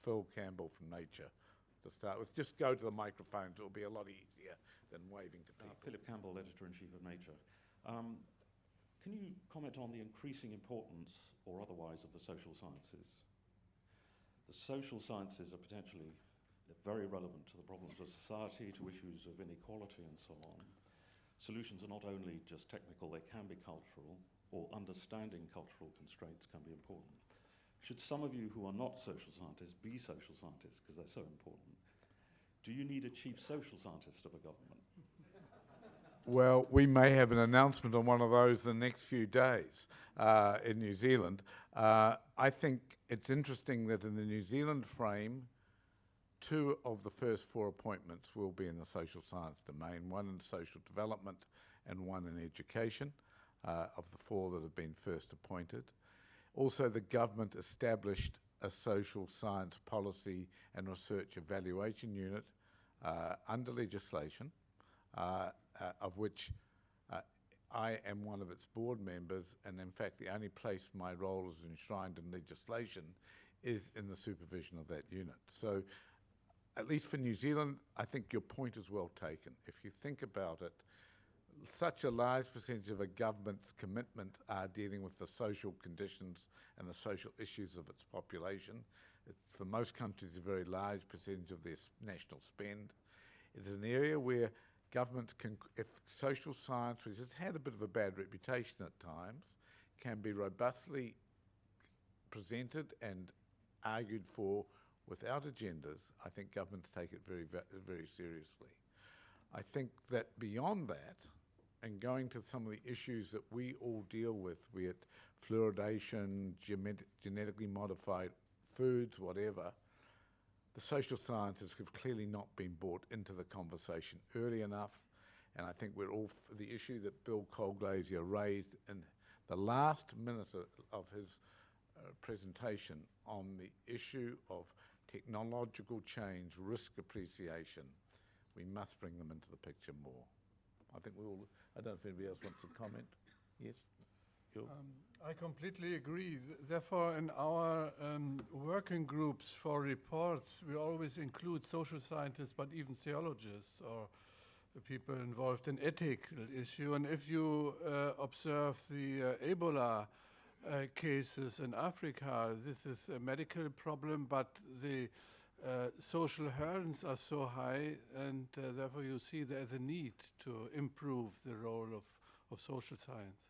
Phil Campbell from Nature to start with. Just go to the microphones, it'll be a lot easier than waving to people. Philip Campbell, Editor-in-Chief of Nature. Can you comment on the increasing importance, or otherwise, of the social sciences? The social sciences are potentially very relevant to the problems of society, to issues of inequality and so on. Solutions are not only just technical, they can be cultural, or understanding cultural constraints can be important. Should some of you who are not social scientists be social scientists, because they're so important? Do you need a chief social scientist of a government? Well, we may have an announcement on one of those in the next few days in New Zealand. I think it's interesting that in the New Zealand frame, 2 of the first 4 appointments will be in the social science domain, 1 in social development and 1 in education, of the 4 that have been first appointed. Also, the government established a social science policy and research evaluation unit under legislation, of which I am one of its board members, and in fact the only place my role is enshrined in legislation is in the supervision of that unit. So, at least for New Zealand, I think your point is well taken. If you think about it, such a large percentage of a government's commitment are dealing with the social conditions and the social issues of its population. It's, for most countries, a very large percentage of their national spend. It is an area where governments can, if social science, which has had a bit of a bad reputation at times, can be robustly presented and argued for without agendas, I think governments take it very, very seriously. I think that beyond that, and going to some of the issues that we all deal with, be it fluoridation, genetically modified foods, whatever, the social sciences have clearly not been brought into the conversation early enough, and I think we're all, the issue that Bill Colglazier raised in the last minute of his presentation on the issue of technological change, risk appreciation, we must bring them into the picture more. I think we all, I don't know if anybody else wants to comment. Yes? I completely agree. Therefore, in our working groups for reports, we always include social scientists, but even theologians or the people involved in ethical issue. And if you observe the Ebola cases in Africa, this is a medical problem, but the social hurdles are so high, and therefore you see there's a need to improve the role of social science.